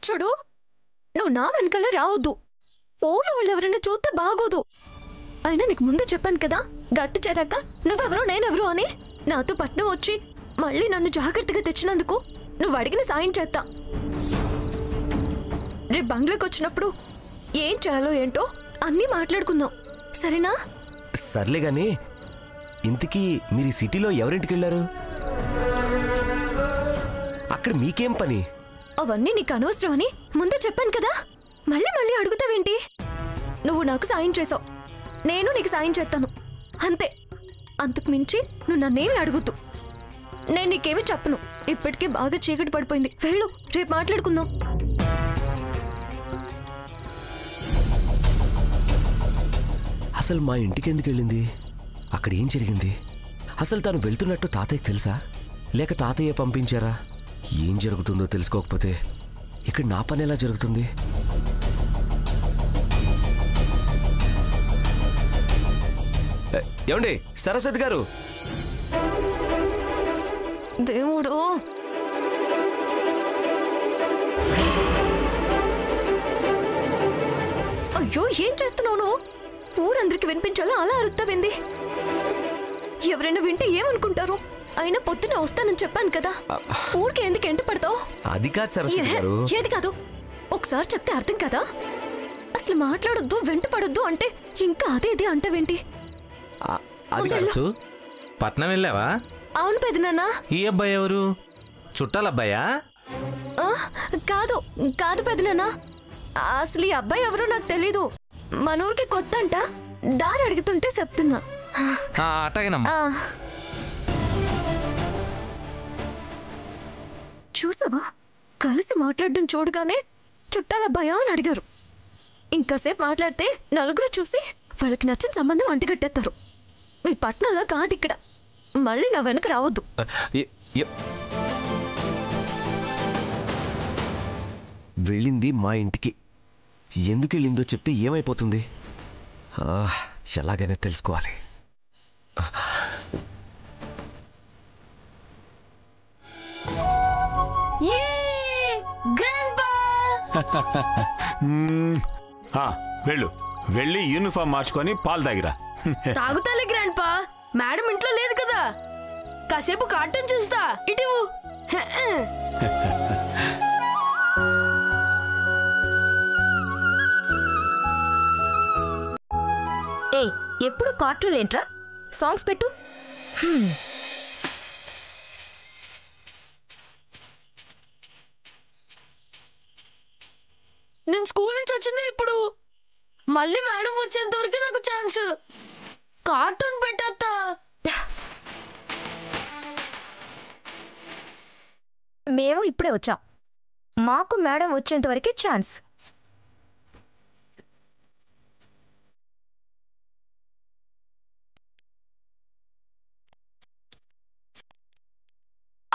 చూడు, నువ్వు నా వెనకాల రావద్దు. ఫోన్లో వాళ్ళు ఎవరైనా చూస్తే బాగోదు. అయినా నీకు ముందే చెప్పాను కదా, గట్టు చేరాక నువ్వెవరో నేనెవరో అని. నాతో పట్నం వచ్చి మళ్ళీ నన్ను జాగ్రత్తగా తెచ్చినందుకు నువ్వు అడిగిన సాయం చేస్తా. రేపు బంగ్లాకి వచ్చినప్పుడు ఏం చేయాలో ఏంటో అన్నీ మాట్లాడుకుందాం, సరేనా? సర్లే గాని, ఇంతకీ మీరు ఈ సిటీలో ఎవరింటికి వెళ్ళారు? అక్కడ మీకేం పని? అవన్నీ నీకు అనవసరం అని ముందే చెప్పాను కదా, మళ్ళీ మళ్ళీ అడుగుతావేంటి? నువ్వు నాకు సాయం చేసావు, నేను నీకు సాయం చేస్తాను, అంతే. అంతకు మించి నువ్వు నన్నేమి అడుగుతూ. నేను నీకేమి చెప్పను. ఇప్పటికీ బాగా చీకటి పడిపోయింది, వెళ్ళు, రేపు మాట్లాడుకుందాం. అసలు మా ఇంటికి ఎందుకు వెళ్ళింది? అక్కడ ఏం జరిగింది? అసలు తను వెళ్తున్నట్టు తాతయ్యకి తెలుసా, లేక తాతయ్య పంపించారా? ఏం జరుగుతుందో తెలుసుకోకపోతే ఇక్కడ నా పని ఎలా జరుగుతుంది? ఏమండి సరస్వతి గారు? దేవుడు, అయ్యో ఏం చేస్తున్నావు? ఊరందరికి వినిపించాలో అలా అరుస్తావింది. ఎవరైనా వింటే ఏమనుకుంటారు? అయినా పొద్దునే వస్తానని చెప్పాను కదా, ఊరికి ఎందుకు ఎంట పడతావు? అది కాదు సరస్వతి గారు. ఏది కాదు? ఒకసారి చెప్తే అర్థం కదా? అసలు మాట్లాడొద్దు, వెంట పడొద్దు అంటే ఇంకా అదే ఇది అంటావేంటి? పట్నం వెళ్ళావా? అవును పెదనాన్న. ఈ అబ్బాయి ఎవరు? చుట్టాల అబ్బాయా? కాదు కాదు పెదనాన్న, అసలు ఈ అబ్బాయి ఎవరో నాకు తెలీదు. మన ఊరికి కొత్త అంట, దారి అడుగుతుంటే చెప్తున్నా. అట్టగేనమ్మా. చూసావా, కలిసి మాట్లాడడం చూడగానే చుట్టాల అబ్బాయా అని అడిగారు. ఇంకాసేపు మాట్లాడితే నలుగురు చూసి వాళ్ళకి నచ్చిన సంబంధం అంటిగట్టేస్తారు. మీ పట్నంలో కాదు ఇక్కడ. మళ్ళీ నా వెనక రావద్దు. వెళ్ళింది మా ఇంటికి, ఎందుకు వెళ్ళిందో చెప్తే ఏమైపోతుంది? ఎలాగైనా తెలుసుకోవాలి. వెళ్ళు, వెళ్ళి యూనిఫామ్ మార్చుకొని పాలు తాగిరా. తాగుతాలే గ్రాండ్ పా, మేడం ఇంట్లో లేదు కదా. కాసేపు కార్టూన్ చూస్తా, ఇటు. ఏయ్, ఎప్పుడు కార్టూన్ ఏంట్రా? సాంగ్స్ పెట్టు. నేను స్కూల్ నుంచి వచ్చింది ఇప్పుడు. మళ్ళీ మేడం వచ్చేంత వరకు నాకు ఛాన్స్. కార్టూన్ పెట్టేస్తా. మేము ఇప్పుడే వచ్చాం, మాకు మేడం వచ్చేంత వరకే ఛాన్స్.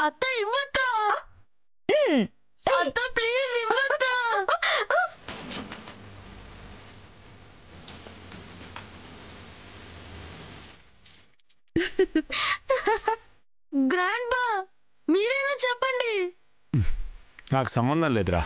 అత్త ఇవ్వత్తా, అత్త ప్లీజ్ ఇవ్వత్తా. గ్రాండ్ బా, మీరేనా చెప్పండి. నాకు సంబంధం లేదురా.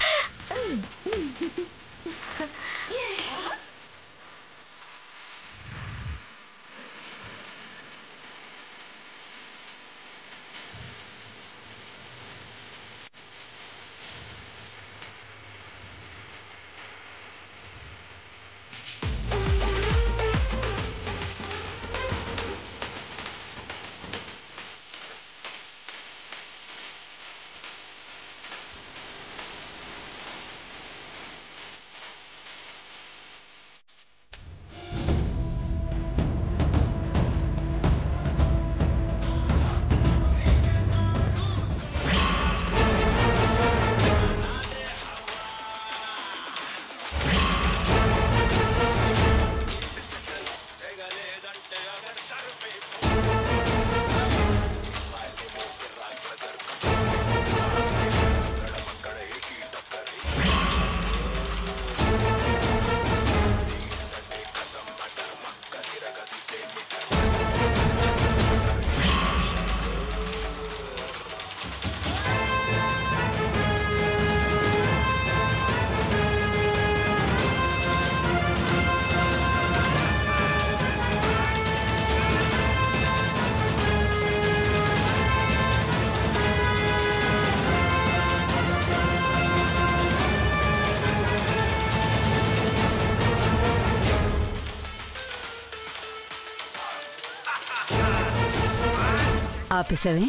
ఆపేసావే?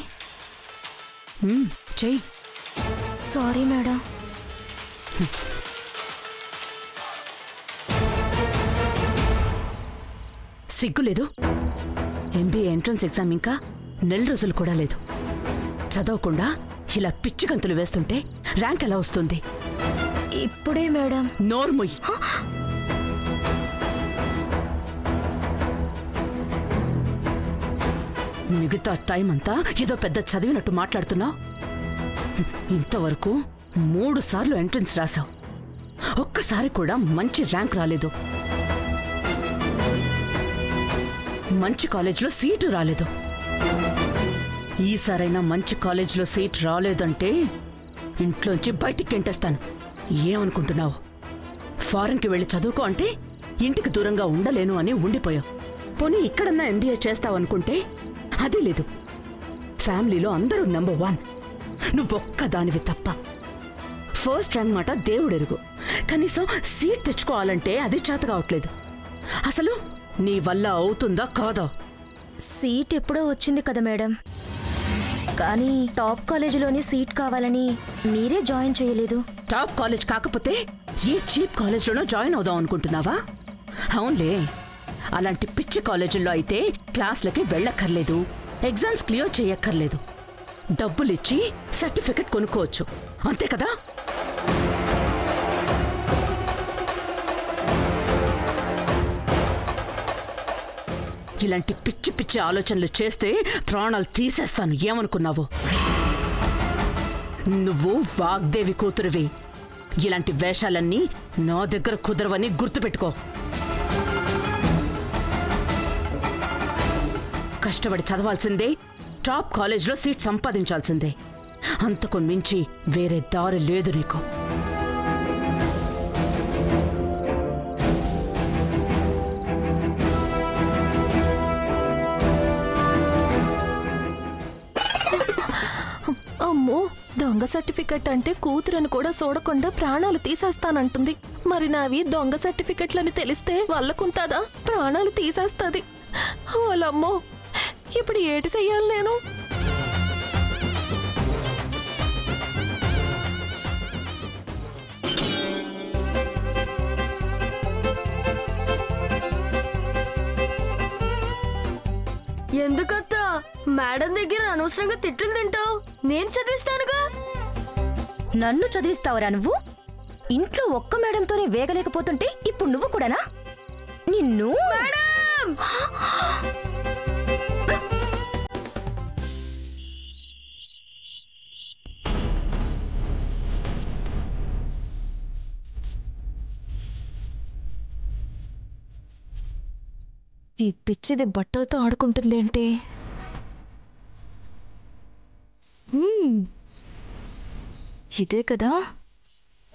చెయ్యి. Sorry madam. సిగ్గులేదు? ఎంబీఏ ఎంట్రన్స్ ఎగ్జామ్ ఇంకా నెల రోజులు కూడా లేదు. చదవకుండా ఇలా పిచ్చి గంతులు వేస్తుంటే ర్యాంక్ ఎలా వస్తుంది? ఇప్పుడే మేడం. నోర్ముయ్. మిగతా టైం అంతా ఏదో పెద్ద చదివినట్టు మాట్లాడుతున్నావు. ఇంతవరకు 3 సార్లు ఎంట్రన్స్ రాశావు. ఒక్కసారి కూడా మంచి ర్యాంక్ రాలేదు. మంచి కాలేజ్లో సీటు రాలేదు. ఈసారైనా మంచి కాలేజ్లో సీట్ రాలేదంటే ఇంట్లోంచి బయటికి గెంటేస్తాను. ఏమనుకుంటున్నావు? ఫారెన్కి వెళ్ళి చదువుకో అంటే ఇంటికి దూరంగా ఉండలేను అని ఉండిపోయావు. పోనీ ఇక్కడన్నా ఎంబీఏ చేస్తావనుకుంటే అదే లేదు. ఫ్యామిలీలో అందరూ నెంబర్ 1, నువ్వొక్కదానివి తప్ప. ఫస్ట్ ర్యాంక్ మాట దేవుడెరుగు, కనీసం సీట్ తెచ్చుకోవాలంటే అది చేత కావట్లేదు. అసలు నీ వల్ల అవుతుందా కాదా? సీట్ ఎప్పుడో వచ్చింది కదా మేడం, కానీ టాప్ కాలేజీలోని సీట్ కావాలని మీరే జాయిన్ చేయలేదు. టాప్ కాలేజ్ కాకపోతే ఏ చీప్ కాలేజ్లోనో జాయిన్ అవుదాం అనుకుంటున్నావా? అవునులే, అలాంటి పిచ్చి కాలేజీల్లో అయితే క్లాస్లకి వెళ్ళక్కర్లేదు, ఎగ్జామ్స్ క్లియర్ చేయక్కర్లేదు, డబ్బులిచ్చి సర్టిఫికెట్ కొనుక్కోవచ్చు, అంతే కదా? ఇలాంటి పిచ్చి పిచ్చి ఆలోచనలు చేస్తే ప్రాణాలు తీసేస్తాను. ఏమనుకున్నావు? నువ్వు వాగ్దేవి కూతురువి. ఇలాంటి వేషాలన్నీ నా దగ్గర కుదరవని గుర్తుపెట్టుకో. కష్టపడి చదవాల్సిందే, టాప్ కాలేజ్లో సీట్ సంపాదించాల్సిందే. అంతకు మించి వేరే దారి లేదు నీకు. అమ్మో, దొంగ సర్టిఫికెట్ అంటే కూతురని కూడా చూడకుండా ప్రాణాలు తీసేస్తానంటుంది. మరి నావి దొంగ సర్టిఫికెట్లని తెలిస్తే వాళ్ళకుంటాదా? ప్రాణాలు తీసేస్తుంది. వాళ్ళమ్మో, ఇప్పుడు ఏటి చెయ్యాలి నేను? ఎందుకత్తా మేడం దగ్గర అనవసరంగా తిట్టులు తింటావు? నేను చదివిస్తానుగా. నన్ను చదివిస్తావురా నువ్వు? ఇంట్లో ఒక్క మేడంతోనే వేగలేకపోతుంటే ఇప్పుడు నువ్వు కూడానా? నిన్ను మేడం! ఈ పిచ్చిది బట్టలతో ఆడుకుంటుందేంటి? ఇదే కదా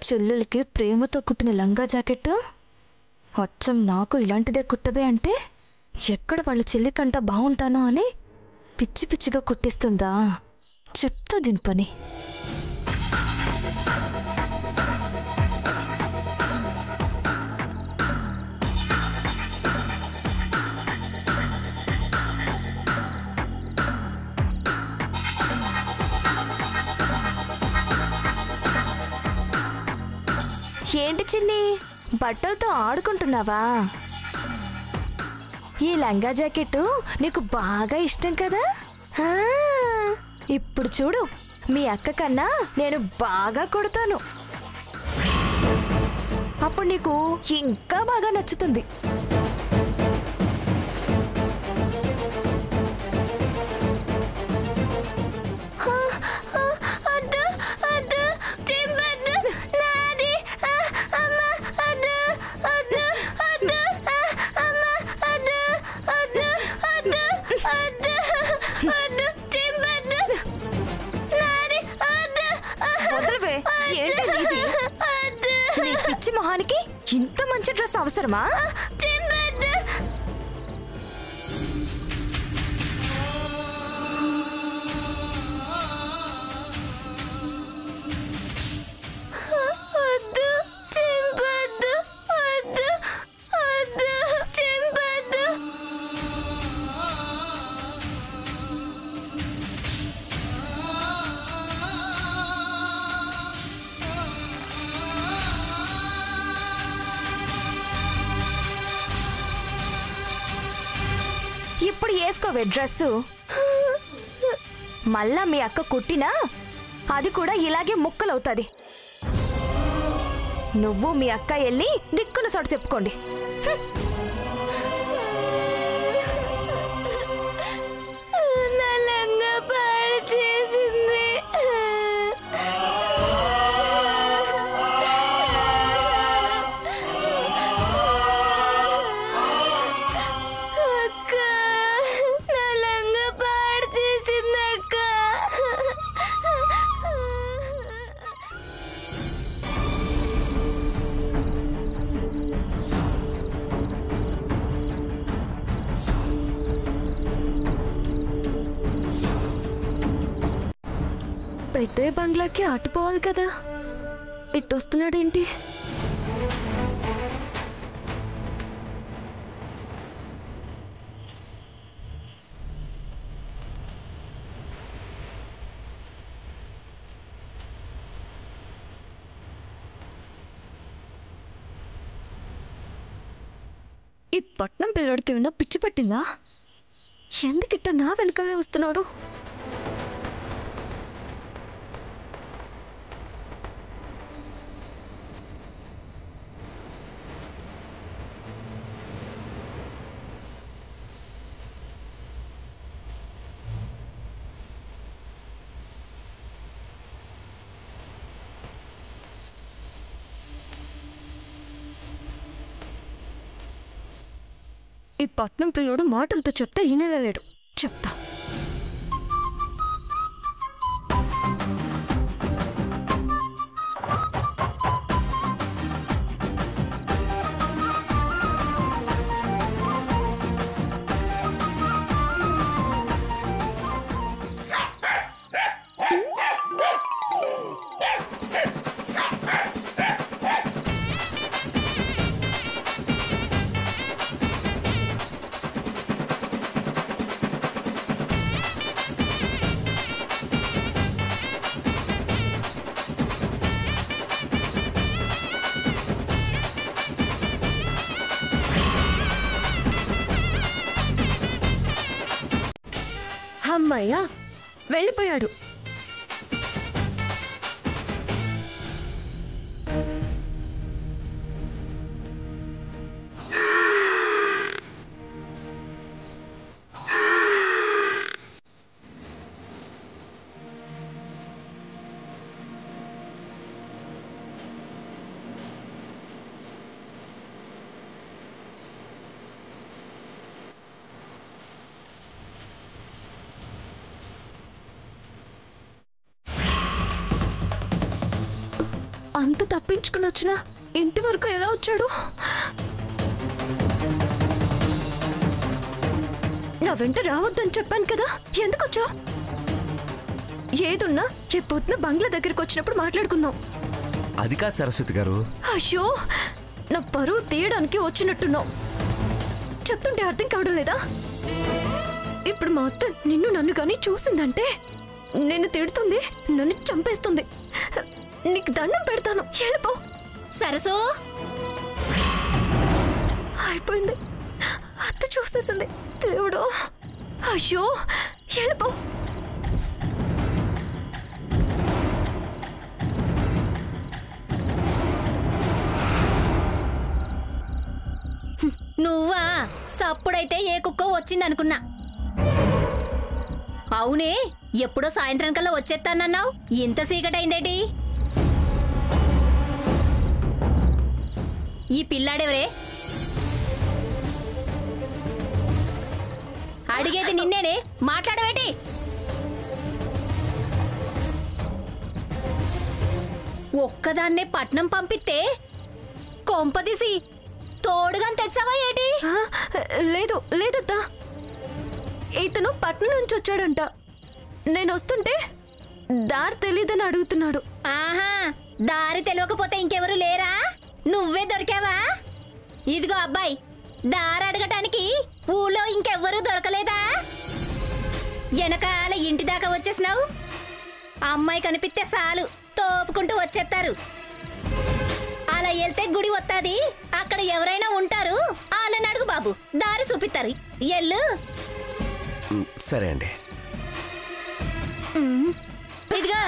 చెల్లెలకి ప్రేమతో కుట్టిన లంగా జాకెట్. అచ్చం నాకు ఇలాంటిదే కుట్టదే అంటే ఎక్కడ వాళ్ళ చెల్లికంట బాగుంటానో అని పిచ్చి పిచ్చిగా కుట్టిస్తుందా? చెప్తా దీని పని. ఏంటి చిన్ని, బట్టలతో ఆడుకుంటున్నావా? ఈ లంగా జాకెట్ నీకు బాగా ఇష్టం కదా? ఇప్పుడు చూడు, మీ అక్క కన్నా నేను బాగా కుడతాను. అప్పుడు నీకు ఇంకా బాగా నచ్చుతుంది. నీ పిచ్చి మొహానికి ఇంత మంచి డ్రెస్ అవసరమా? ఇప్పుడు వేసుకోవే డ్రెస్సు. మళ్ళా మీ అక్క కుట్టినా అది కూడా ఇలాగే ముక్కలవుతుంది. నువ్వు మీ అక్క వెళ్ళి దిక్కున చోటు చెప్పుకోండి. పెద్ద బంగ్లాకి అటుపోవాలి కదా, ఇటు వస్తున్నాడేంటి? ఈ పట్నం పిల్లడికి ఏమన్నా పిచ్చి పట్టిందా? ఎందుకిట్ట నా వెనకాలే వస్తున్నాడు? ఈ పట్నం పిల్లోడు మాటలతో చెప్తే ఈనేలేడు. చెప్తా. అమ్మయ్యా, వెళ్ళిపోయాడు. అంత తప్పించుకుని వచ్చినా ఇంటి వరకు ఎలా వచ్చాడు? నా వెంట రావద్దని చెప్పాను కదా, ఎందుకు వచ్చావు? ఏదున్నా రేపొద్దున బంగ్లా దగ్గరికి వచ్చినప్పుడు మాట్లాడుకుందాం. అది కాదు సరస్వతి గారు. అయ్యో, నా పరువు తీయడానికి వచ్చినట్టున్నావు. చెప్తుంటే అర్థం కావడం లేదా? ఇప్పుడు మా అత్త నిన్ను నన్ను కానీ చూసిందంటే నిన్ను తిడుతుంది, నన్ను చంపేస్తుంది. నీకు దండం పెడతాను, వెళ్ళిపో. సరసు అయిపోయింది, అత్త చూసేసింది. దేవుడు, అయ్యో వెళ్ళిపో. నువ్వా? సప్పుడైతే ఏ కుక్క వచ్చిందనుకున్నా. అవునే, ఎప్పుడో సాయంత్రం కల్లా వచ్చేస్తానన్నావు, ఇంత సీకటైందేటి? ఈ పిల్లాడెవరే? అడిగేది నిన్నేనే, మాట్లాడవేటి? ఒక్కదాన్నే పట్నం పంపిస్తే కొంపదీసి తోడుగా తెచ్చావా ఏటి? లేదు లేదత్తా, ఇతను పట్నం నుంచి వచ్చాడంట. నేను వస్తుంటే దారి తెలీదని అడుగుతున్నాడు. ఆహా, దారి తెలియకపోతే ఇంకెవరు లేరా? నువ్వే దొరికావా? ఇదిగో అబ్బాయి, దారి అడగటానికి ఊళ్ళో ఇంకెవ్వరూ దొరకలేదా? వెనకాల ఇంటి దాకా వచ్చేసినావు. అమ్మాయి కనిపిస్తే చాలు తోపుకుంటూ వచ్చేస్తారు. అలా వెళ్తే గుడి వస్తాది, అక్కడ ఎవరైనా ఉంటారు, వాళ్ళని అడుగు బాబు, దారి చూపిస్తారు. ఎల్లు. సరే అండి. ఇదిగా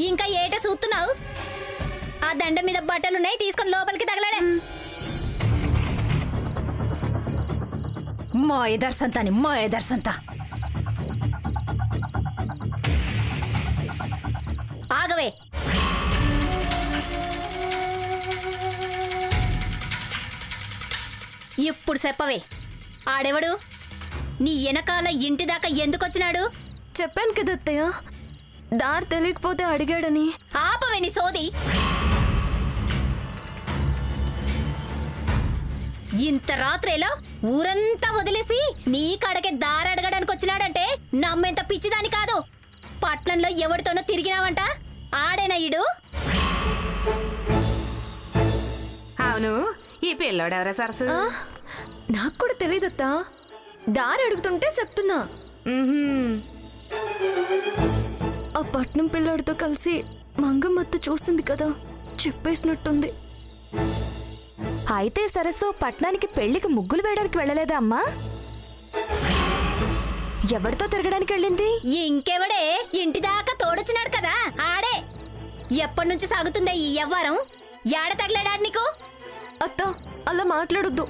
ఇంకా ఏట చూస్తున్నావు? ఆ దండ మీద బట్టలున్నాయి, తీసుకొని లోపలికి తగలాడే. మాయదర్శంత ఆగవే. ఇప్పుడు చెప్పవే, ఆడెవడు? నీ వెనకాల ఇంటి దాకా ఎందుకొచ్చినాడు? చెప్పాను కదా అత్తయ్య, దారి తెలియకపోతే అడిగాడని. ఆపవే నీ సోది. ఇంత రాత్రేలో ఊరంతా వదిలేసి నీ కాడకే దారి అడగడానికి వచ్చినాడంటే నమ్మెంత పిచ్చిదాని కాదు. పట్నంలో ఎవరితోనో తిరిగినావంట, ఆడేనా ఈడు? అవును, ఈ పిల్లోడెవరా సరసు? నాకు కూడా తెలియదత్తా, దారి అడుగుతుంటే చెప్తున్నా. ఆ పట్నం పిల్లాడితో కలిసి మంగమ్మత్త చూసింది కదా, చెప్పేసినట్టుంది. అయితే సరస్సు పట్నానికి పెళ్లికి ముగ్గులు వేయడానికి వెళ్ళలేదా అమ్మా? ఎవరితో తిరగడానికి వెళ్ళింది? ఇంకెవడే, ఇంటి దాకా తోడొచ్చినాడు కదా, ఆడే. ఎప్పటి నుంచి సాగుతుందా ఈ వ్యవహారం? ఏడ తగిలాడాడు నీకు? అత్త, అలా మాట్లాడొద్దు.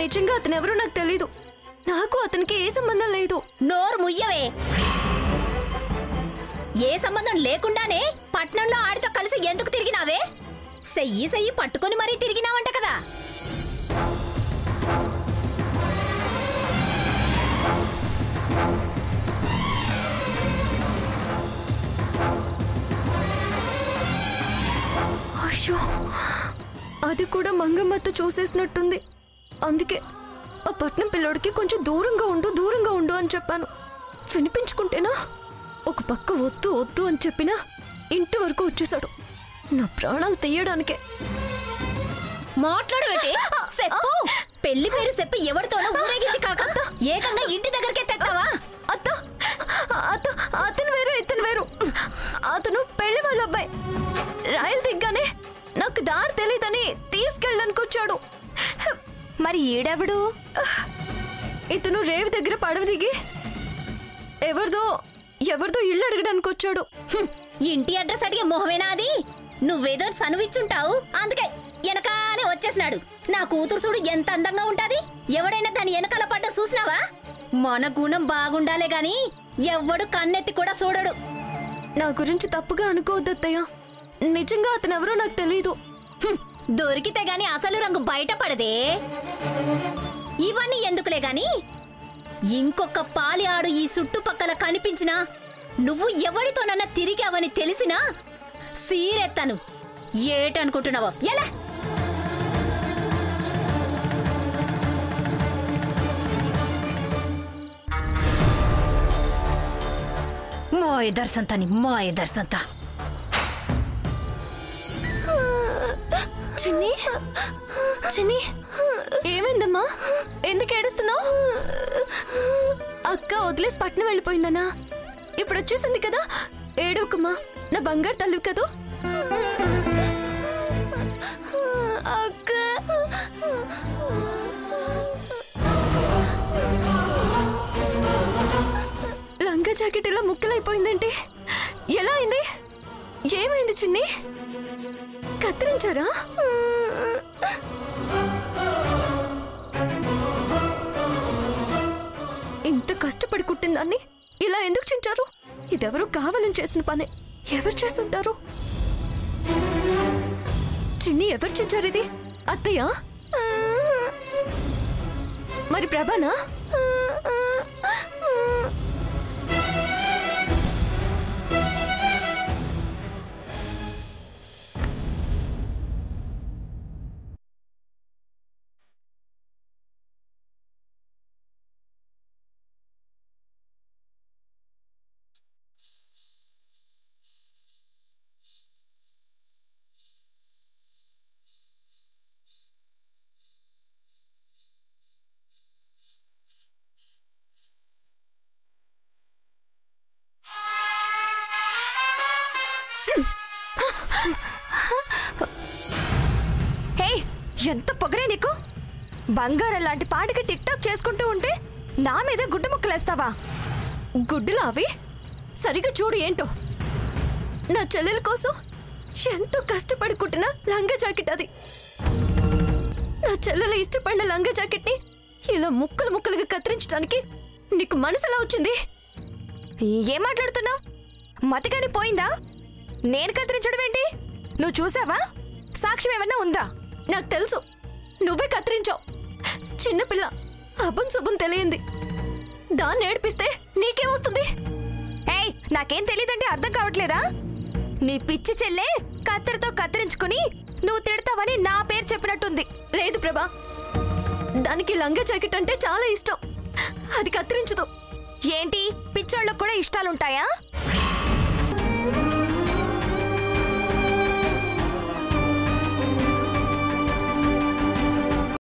నిజంగా అతను ఎవరో నాకు తెలీదు. నాకు అతనికి ఏ సంబంధం లేదు. నోరు ముయ్యవే. ఏ సంబంధం లేకుండానే పట్నంలో ఆడితో కలిసి ఎందుకు తిరిగినావే? సెయ్యి పట్టుకొని మరీ తిరిగినావంట కదా. అయ్యో, అది కూడా మంగమ్మత్త చూసేసినట్టుంది. అందుకే ఆ పట్నం పిల్లోడికి కొంచెం దూరంగా ఉండు అని చెప్పాను. వినిపించుకుంటేనా ఒక పక్క వద్దు వద్దు అని చెప్పినా ఇంటి వరకు వచ్చేసాడు. నా ప్రాణాలు తీయడానికే. మాట్లాడబెట్టి చెప్పు. పెళ్లి పేరు చెప్పి ఎవరితోనో ఊరేగింది కాక ఏకంగా ఇంటి దగ్గరకే తెస్తావా? అత్త, అతను వేరు ఇతను వేరు. అతను పెళ్లి వాళ్ళ అబ్బాయి. రాయలు దిగ్గానే నాకు దారి తెలీదని తీసుకెళ్ళడానికి వచ్చాడు. మరి ఈడెవడు? ఇతను రేవు దగ్గర పడవ దిగి ఎవరిదో ఇల్లు అడగడానికి వచ్చాడు. ఇంటి అడ్రస్ అడిగే మొహమేనా అది? నువ్వేదో సనువిచ్చుంటావు, అందుకే వెనకాలే వచ్చేసినాడు. నా కూతురు చూడు ఎంత అందంగా ఉంటాది. ఎవడైనా దాని వెనకాల పడ్డ చూసినావా? మన గుణం బాగుండాలే గాని ఎవ్వడు కన్నెత్తి కూడా చూడడు. నా గురించి తప్పుగా అనుకోవద్దత్తయ్య, నిజంగా అతను ఎవరో నాకు తెలీదు. దొరికితే గాని అసలు రంగు బయటపడదే. ఇవన్నీ ఎందుకులే గాని ఇంకొక పాలి ఆడు ఈ చుట్టుపక్కల కనిపించినా, నువ్వు ఎవరితోనన్నా తిరిగావని తెలిసినా సీరెత్తాను. ఏటనుకుంటున్నావో? ఎలా? మాయదర్శంత చిన్ని, ఏమైందమ్మా? ఎందుకు ఏడుస్తున్నావు? అక్క వదిలేసి పట్నం వెళ్ళిపోయిందన్నా. ఇప్పుడు వచ్చేసింది కదా, ఏడవకమ్మా, నా బంగారు తల్లి కదా. అక్క, లంగా జాకెట్ ఇలా ముక్కలైపోయిందంటే ఎలా అయింది? ఏమైంది చిన్ని? కత్తిరించారా? ఇంత కష్టపడి కుట్టిందాన్ని ఇలా ఎందుకు చించారు? ఇదెవరూ కావాలని చేసిన పనే. ఎవరు చేసుంటారు? చిన్ని, ఎవరు చించారు ఇది? అత్తయ్య? మరి ప్రభానా? హే, ఎంత పొగరే నీకు! బంగారం లాంటి పాటికి టిక్ టాక్ చేసుకుంటూ ఉంటే నా మీద గుడ్డ ముక్కలేస్తావా? గుడ్డులా అవి? సరిగా చూడు ఏంటో. నా చెల్లెల కోసం ఎంతో కష్టపడి కుట్టిన లంగా జాకెట్ అది. నా చెల్లెలు ఇష్టపడిన లంగా జాకెట్ని ఇలా ముక్కలు ముక్కలుగా కత్తిరించడానికి నీకు మనసు ఎలా వచ్చింది? ఏం మాట్లాడుతున్నావు? మతిగాని పోయిందా? నేను కత్తిరించడం ఏంటి? నువ్వు చూసావా? సాక్ష్యం ఏమన్నా ఉందా? నాకు తెలుసు, నువ్వే కత్తిరించావు. చిన్నపిల్ల అబ్బం శుభం తెలియంది. దాన్ని ఏడిపిస్తే నీకేమొస్తుంది? ఏయ్, నాకేం తెలియదంటే అర్థం కావట్లేదా? నీ పిచ్చి చెల్లె కత్తెరతో కత్తిరించుకుని నువ్వు తిడతావని నా పేరు చెప్పినట్టుంది. లేదు ప్రభా, దానికి లంగా జాకెట్ అంటే చాలా ఇష్టం. అది కత్తిరించదు. ఏంటి, పిచ్చోళ్ళకు కూడా ఇష్టాలుంటాయా?